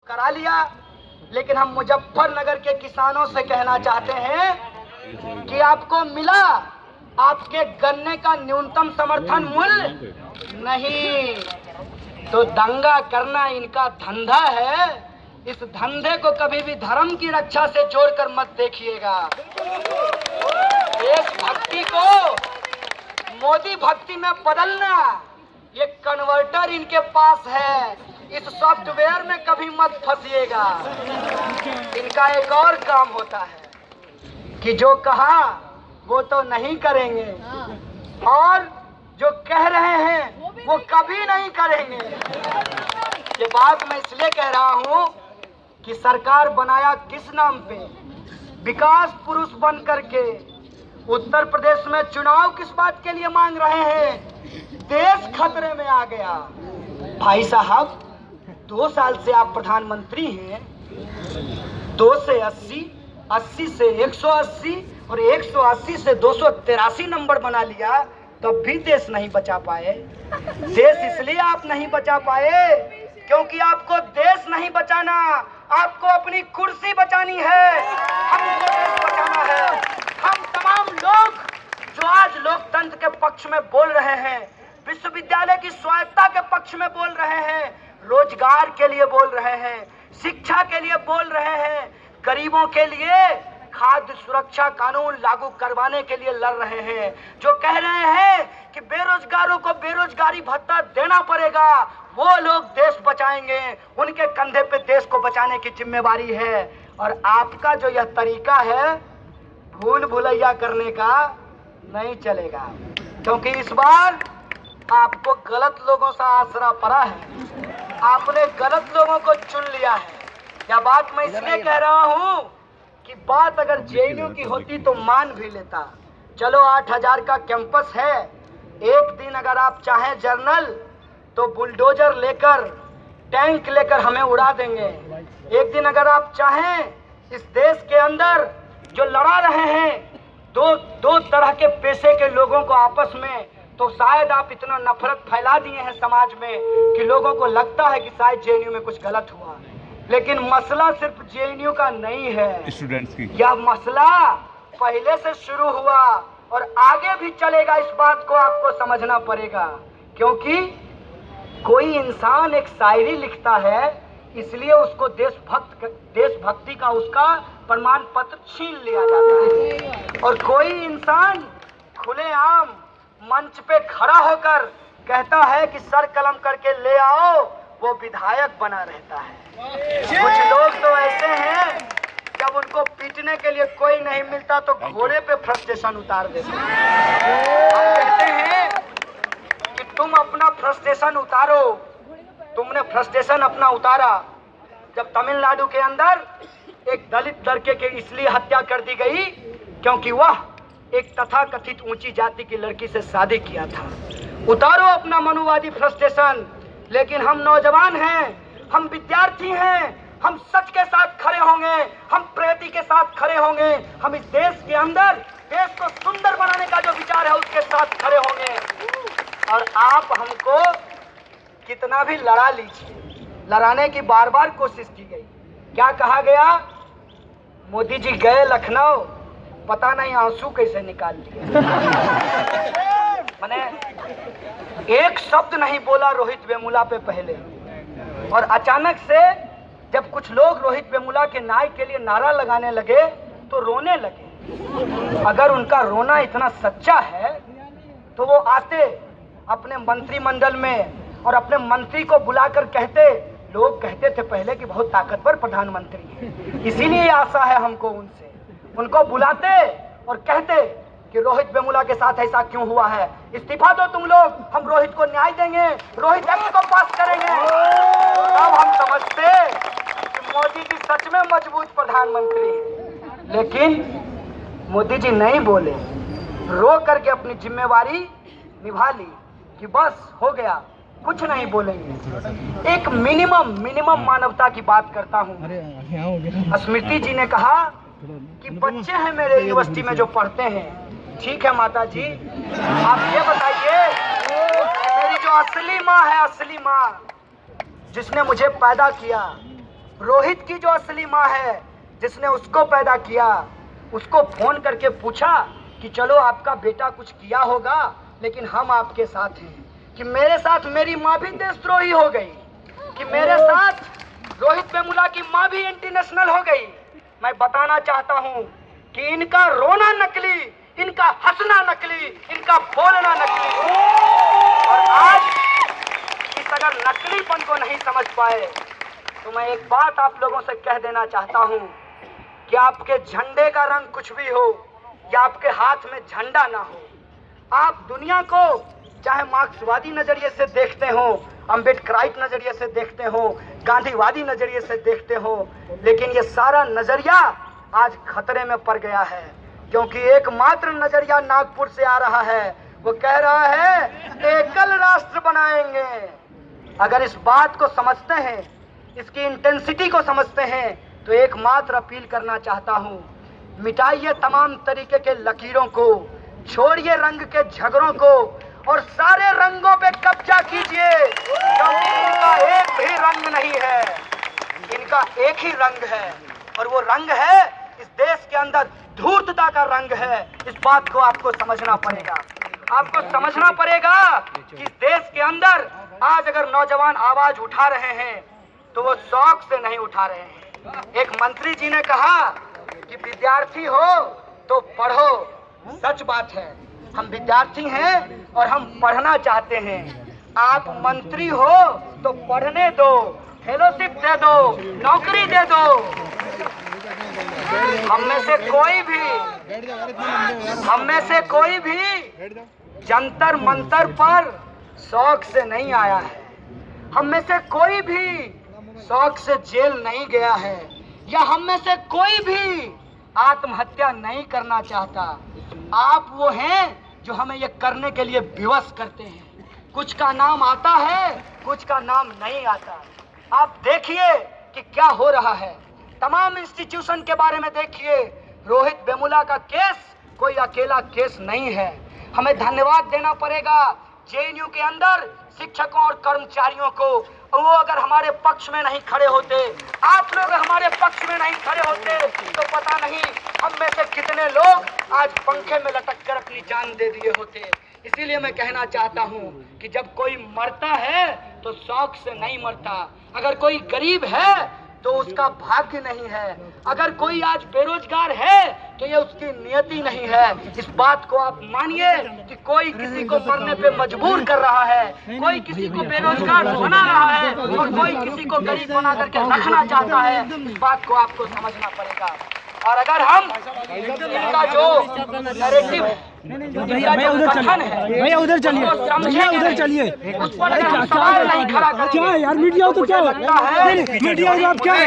करा लिया, लेकिन हम मुजफ्फरनगर के किसानों से कहना चाहते हैं कि आपको मिला आपके गन्ने का न्यूनतम समर्थन मूल्य नहीं, तो दंगा करना इनका धंधा है। इस धंधे को कभी भी धर्म की रक्षा से जोड़कर मत देखिएगा। देशभक्ति को मोदी भक्ति में बदलना, ये कन्वर्टर इनके पास है, इस सॉफ्टवेयर में कभी मत फंसिएगा। इनका एक और काम होता है कि जो कहा वो तो नहीं करेंगे, और जो कह रहे हैं वो कभी नहीं करेंगे। ये बात मैं इसलिए कह रहा हूं कि सरकार बनाया किस नाम पे? विकास पुरुष बन करके उत्तर प्रदेश में चुनाव किस बात के लिए मांग रहे हैं? देश खतरे में आ गया। भाई साहब, 2 साल से आप प्रधानमंत्री हैं, 2 से 80, 80 से 180 और 180 से 283 नंबर बना लिया, तब भी देश नहीं बचा पाए। देश इसलिए आप नहीं बचा पाए क्योंकि आपको देश नहीं बचाना, आपको अपनी कुर्सी बचानी है। हमको देश बचाना है। हम तमाम लोग जो आज लोकतंत्र के पक्ष में बोल रहे हैं, विश्वविद्यालय की स्वायत्तता के पक्ष में बोल रहे हैं, रोजगार के लिए बोल रहे हैं, शिक्षा के लिए बोल रहे हैं, गरीबों के लिए खाद्य सुरक्षा कानून लागू करवाने के लिए लड़ रहे हैं, जो कह रहे हैं कि बेरोजगारों को बेरोजगारी भत्ता देना पड़ेगा, वो लोग देश बचाएंगे, उनके कंधे पे देश को बचाने की जिम्मेवारी है। और आपका जो यह तरीका है भूल भुलैया करने का, नहीं चलेगा, क्योंकि इस बार आपको गलत लोगों से आसरा पड़ा है, आपने गलत लोगों को चुन लिया है। यह बात मैं इसलिए कह रहा हूं कि बात अगर जेएनयू की होती तो मान भी लेता। चलो 8000 का कैंपस है, एक दिन अगर आप चाहें जर्नल तो बुलडोजर लेकर, टैंक लेकर हमें उड़ा देंगे। एक दिन अगर आप चाहें इस देश के अंदर जो लड़ा रहे हैं दो तरह के पेशे के लोगों को आपस में, तो शायद आप इतना नफरत फैला दिए हैं समाज में कि लोगों को लगता है कि शायद जेएनयू में कुछ गलत हुआ। लेकिन मसला सिर्फ जेएनयू का नहीं है, स्टूडेंट्स की यह मसला पहले से शुरू हुआ और आगे भी चलेगा। इस बात को आपको समझना पड़ेगा, क्योंकि कोई इंसान एक शायरी लिखता है इसलिए उसको देशभक्ति का उसका प्रमाण पत्र छीन लिया जाता है, और कोई इंसान खुलेआम मंच पे खड़ा होकर कहता है कि सर कलम करके ले आओ, वो विधायक बना रहता है। कुछ लोग तो ऐसे हैं, जब उनको पीटने के लिए कोई नहीं मिलता तो घोड़े पे फ्रस्ट्रेशन उतार देते हैं। हम कहते हैं कि तुम अपना फ्रस्ट्रेशन उतारो। तुमने फ्रस्ट्रेशन अपना उतारा जब तमिलनाडु के अंदर एक दलित लड़के की इसलिए हत्या कर दी गई क्योंकि वह एक तथाकथित ऊंची जाति की लड़की से शादी किया था। उतारो अपना मनुवादी फ्रस्ट्रेशन। लेकिन हम नौजवान हैं, हम विद्यार्थी हैं, हम सच के साथ खड़े होंगे, हम प्रगति के साथ खड़े होंगे, हम इस देश के अंदर देश को सुंदर बनाने का जो विचार है उसके साथ खड़े होंगे। और आप हमको कितना भी लड़ा लीजिए, लड़ाने की बार बार कोशिश की गई। क्या कहा गया? मोदी जी गए लखनऊ, पता नहीं आंसू कैसे निकाल लिए। मैंने एक शब्द नहीं बोला रोहित वेमुला पे पहले, और अचानक से जब कुछ लोग रोहित वेमुला के न्याय के लिए नारा लगाने लगे तो रोने लगे। अगर उनका रोना इतना सच्चा है तो वो आते अपने मंत्रिमंडल में और अपने मंत्री को बुलाकर कहते, लोग कहते थे पहले कि बहुत ताकतवर प्रधानमंत्री है, इसीलिए आशा है हमको उनसे, उनको बुलाते और कहते कि रोहित वेमुला के साथ ऐसा क्यों हुआ है, इस्तीफा दो तुम लोग, हम रोहित को न्याय देंगे, रोहित एक्ट को पास करेंगे। अब हम समझते कि मोदी जी सच में मजबूत प्रधानमंत्री हैं। लेकिन मोदी जी नहीं बोले, रो करके अपनी जिम्मेवारी निभा ली कि बस हो गया, कुछ नहीं बोलेंगे। एक मिनिमम मानवता की बात करता हूँ। स्मृति जी ने कहा कि बच्चे हैं मेरे यूनिवर्सिटी में जो पढ़ते हैं। ठीक है माता जी, आप ये बताइए, मेरी जो असली माँ है, असली माँ जिसने मुझे पैदा किया, रोहित की जो असली माँ है, जिसने उसको पैदा किया, उसको फोन करके पूछा कि चलो आपका बेटा कुछ किया होगा लेकिन हम आपके साथ हैं। कि मेरे साथ मेरी माँ भी देशद्रोही हो गई, कि मेरे साथ रोहित वेमुला की माँ भी इंटरनेशनल हो गई। मैं बताना चाहता हूँ कि इनका रोना नकली, इनका हंसना नकली, इनका बोलना नकली। और आज इस अगर नकलीपन को नहीं समझ पाए तो मैं एक बात आप लोगों से कह देना चाहता हूँ कि आपके झंडे का रंग कुछ भी हो या आपके हाथ में झंडा ना हो, आप दुनिया को चाहे मार्क्सवादी नजरिए से देखते हो, अम्बेडकराइट नजरिए से देखते हो, गांधीवादी नजरिए से देखते हो, लेकिन ये सारा नजरिया आज खतरे में पड़ गया है। क्योंकि एकमात्र नजरिया नागपुर से आ रहा है, वो कह रहा है एकल राष्ट्र बनाएंगे। अगर इस बात को समझते हैं, इसकी इंटेंसिटी को समझते हैं, तो एकमात्र अपील करना चाहता हूँ, मिटाइए तमाम तरीके के लकीरों को, छोड़िए रंग के झगड़ों को और सारे रंगों पे कब्जा कीजिए। क्योंकि इनका एक भी रंग नहीं है, इनका एक ही रंग है और वो रंग है इस देश के अंदर धूर्तता का रंग है। इस बात को आपको समझना पड़ेगा। आपको समझना पड़ेगा कि इस देश के अंदर आज अगर नौजवान आवाज उठा रहे हैं तो वो शौक से नहीं उठा रहे हैं। एक मंत्री जी ने कहा कि विद्यार्थी हो तो पढ़ो। सच बात है, हम विद्यार्थी हैं और हम पढ़ना चाहते हैं। आप मंत्री हो तो पढ़ने दो, फेलोशिप दे दो, नौकरी दे दो। हम में से कोई भी जंतर मंतर पर शौक से नहीं आया है। हम में से कोई भी शौक से जेल नहीं गया है, या हम में से कोई भी आत्महत्या नहीं करना चाहता। आप वो हैं जो हमें ये करने के लिए विवश करते हैं। कुछ का नाम आता है, कुछ का नाम नहीं आता। आप देखिए कि क्या हो रहा है। तमाम इंस्टीट्यूशन के बारे में देखिए। रोहित वेमुला का केस कोई अकेला केस नहीं है। हमें धन्यवाद देना पड़ेगा जेएनयू के अंदर शिक्षकों और कर्मचारियों को। वो अगर हमारे पक्ष में नहीं खड़े होते, आप लोग हमारे पक्ष में नहीं खड़े होते, तो पता नहीं हम में से कितने लोग आज पंखे में लटक कर अपनी जान दे दिए होते। इसीलिए मैं कहना चाहता हूँ कि जब कोई मरता है तो शौक से नहीं मरता। अगर कोई गरीब है तो उसका भाग्य नहीं है। अगर कोई आज बेरोजगार है तो ये उसकी नियति नहीं है। इस बात को आप मानिए कि कोई किसी को मरने पे मजबूर कर रहा है, कोई किसी को बेरोजगार बना रहा है और कोई किसी को गरीब बना करके रखना चाहता है। इस बात को आपको समझना पड़ेगा। और अगर हम इनका जो नैरेटिव है, इनका जो कथन है, भैया उधर चलिए, भैया उधर चलिए। उस पर अगर हम सवाल नहीं खड़ा करेंगे, क्या यार मीडिया तो क्या लगता है मीडिया आप क्या